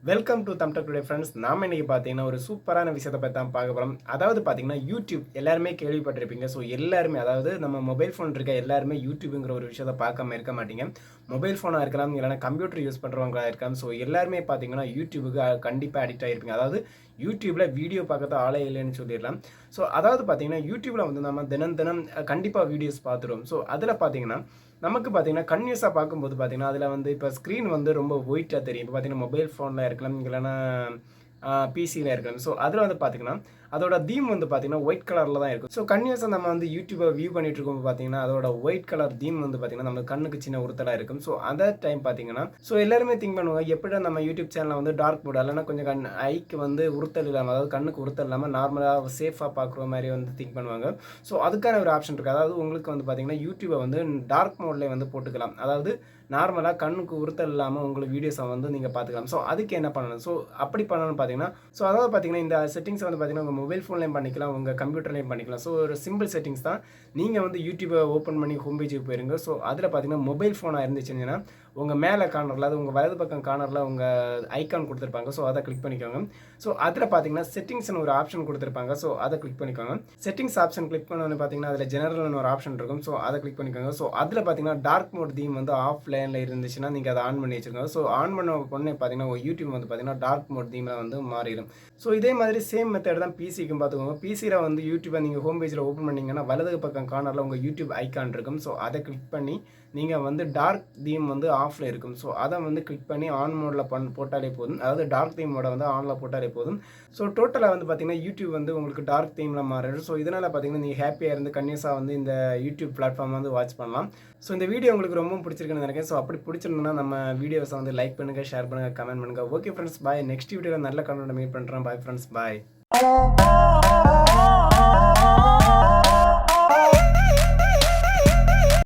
Welcome to தம்டக் today friends. நாம இன்னைக்கு பார்த்தீங்கன்னா ஒரு சூப்பரான விஷயத்தை பற்றி தான் பார்க்க போகிறோம். அதாவது பார்த்தீங்கன்னா யூடியூப் எல்லாருமே கேள்விப்பட்டிருப்பீங்க. ஸோ எல்லாருமே அதாவது நம்ம மொபைல் ஃபோன் இருக்க எல்லாருமே யூடியூப்ங்கிற ஒரு விஷயத்தை பார்க்காம இருக்க மாட்டீங்க. மொபைல் ஃபோனாக இருக்கலாம், இல்லைனா கம்ப்யூட்டர் யூஸ் பண்ணுறவங்களா இருக்கலாம். ஸோ எல்லாருமே பார்த்தீங்கன்னா யூடியூபுக்கு கண்டிப்பாக அடிக்ட் ஆகிருப்பீங்க. அதாவது யூடியூப்பில் வீடியோ பார்க்கறது ஆளே இல்லைன்னு சொல்லிடலாம். ஸோ அதாவது பார்த்தீங்கன்னா யூடியூப்பில் வந்து நம்ம தினம் தினம் கண்டிப்பாக வீடியோஸ் பார்த்துருவோம். ஸோ அதில் பார்த்தீங்கன்னா நமக்கு பார்த்தீங்கன்னா கன்யூஸாக பார்க்கும்போது பார்த்தீங்கன்னா அதில் வந்து இப்போ ஸ்க்ரீன் வந்து ரொம்ப ஒயிட்டாக தெரியும். இப்போ பார்த்தீங்கன்னா மொபைல் ஃபோனில் இருக்கலாம், இல்லைனா பிசியில் இருக்கலாம். ஸோ அதில் வந்து பார்த்தீங்கன்னா அதோட தீம் வந்து பார்த்தீங்கன்னா ஒயிட் கலரில் தான் இருக்கும். ஸோ கன்யூஸாக நம்ம வந்து யூடியூப்பை வியூ பண்ணிட்டு இருக்கும்போது பார்த்தீங்கன்னா அதோட ஒயிட் கலர் தீம் வந்து பார்த்தீங்கன்னா நம்ம கண்ணுக்கு சின்ன உறுத்தலாக இருக்கும். ஸோ அந்த டைம் பார்த்தீங்கன்னா எல்லாருமே திங்க் பண்ணுவாங்க, எப்படி நம்ம யூடியூப் சேனலில் வந்து டார்க் மோட் இல்லைனா கொஞ்சம் ஐக்கு வந்து உறுத்தல் இல்லாமல், அதாவது கண்ணுக்கு உறுத்தல் இல்லாமல் நார்மலாக சேஃபாக பார்க்குற மாதிரி வந்து திங்க் பண்ணுவாங்க. ஸோ அதுக்கான ஒரு ஆப்ஷன் இருக்குது. அதாவது உங்களுக்கு வந்து பார்த்தீங்கன்னா யூடியூப்பை வந்து டார்க் மோட்லேயே வந்து போட்டுக்கலாம். அதாவது நார்மலாக கண்ணுக்கு உறுத்தல் இல்லாமல் உங்களுக்கு வீடியோஸை வந்து நீங்கள் பார்த்துக்கலாம். ஸோ அதுக்கு என்ன பண்ணணும்? ஸோ அப்படி பண்ணணும்னு பார்த்தீங்கன்னா அதாவது பார்த்தீங்கன்னா இந்த செட்டிங்ஸ் வந்து பார்த்தீங்கன்னா உங்கள் மொபைல் ஃபோன்லேயும் பண்ணிக்கலாம், உங்கள் கம்ப்யூட்டர்லேயும் பண்ணிக்கலாம். ஸோ ஒரு சிம்பிள் செட்டிங்ஸ் தான். நீங்கள் வந்து யூடியூப்பை ஓப்பன் பண்ணி ஹோம் பேஜுக்கு போயிருங்க. ஸோ அதில் பார்த்தீங்கன்னா மொபைல் ஃபோனாக இருந்துச்சுன்னா உங்கள் மேலே கார்னரில், அது உங்கள் வலது பக்கம் கார்னரில் உங்கள் ஐக்கான் கொடுத்துருப்பாங்க. ஸோ அதை கிளிக் பண்ணிக்கோங்க. ஸோ அதில் பார்த்தீங்கன்னா செட்டிங்ஸ்னு ஒரு ஆப்ஷன் கொடுத்துருப்பாங்க. ஸோ அதை கிளிக் பண்ணிக்கோங்க. செட்டிங்ஸ் ஆப்ஷன் கிளிக் பண்ணோன்னு பார்த்தீங்கன்னா அதில் ஜெனரல்னு ஒரு ஆப்ஷன் இருக்கும். ஸோ அதை கிளிக் பண்ணிக்கோங்க. ஸோ அதில் பார்த்தீங்கன்னா டார்க் மோட் தீம் வந்து ஆஃப்லைனில் இருந்துச்சுன்னா நீங்கள் அதை ஆன் பண்ணி வச்சுருக்கோங்க. ஸோ ஆன் பண்ண உடனே பார்த்தீங்கன்னா உங்கள் யூடியூப் வந்து பார்த்தீங்கன்னா டார்க் மோட் தீமில் வந்து மாறிடும். ஸோ இதே மாதிரி சேம் மெத்தட் தான் பிசிக்கும் பார்த்துக்கோங்க. பிசியில் வந்து யூடியூப்பை நீங்கள் ஹோம் பேஜில் ஓப்பன் பண்ணிங்கன்னா வலது பக்கம் கார்னரில் உங்கள் யூடியூப் ஐக்கான் இருக்கும். ஸோ அதை கிளிக் பண்ணி நீங்கள் வந்து டார்க் தீம் வந்து ஆஃபில் இருக்கும். ஸோ அதை வந்து கிளிக் பண்ணி ஆன் மோடில் போட்டாலே போதும். அதாவது டார்க் தீமோட வந்து ஆனில் போட்டாலே போதும். ஸோ டோட்டலாக வந்து பார்த்தீங்கன்னா யூடியூப் வந்து உங்களுக்கு டார்க் தீமில் மாறிடும். ஸோ இதனால் பார்த்தீங்கன்னா நீங்கள் ஹாப்பியாக இருந்து கன்யூஸாக வந்து இந்த யூடியூப் பிளாட்ஃபார்ம் வந்து வாட்ச் பண்ணலாம். ஸோ இந்த வீடியோ உங்களுக்கு ரொம்ப பிடிச்சிருக்குன்னு நினைக்கிறேன். ஸோ அப்படி பிடிச்சிருந்ததுன்னா நம்ம வீடியோஸை வந்து லைக் பண்ணுங்கள், ஷேர் பண்ணுங்கள், கமெண்ட் பண்ணுங்கள். ஓகே ஃப்ரெண்ட்ஸ், பாய். நெக்ஸ்ட் வீடியோவில் நல்ல கண்டென்ட் மீட் பண்ணுறேன். பாய் ஃப்ரெண்ட்ஸ், பாய்.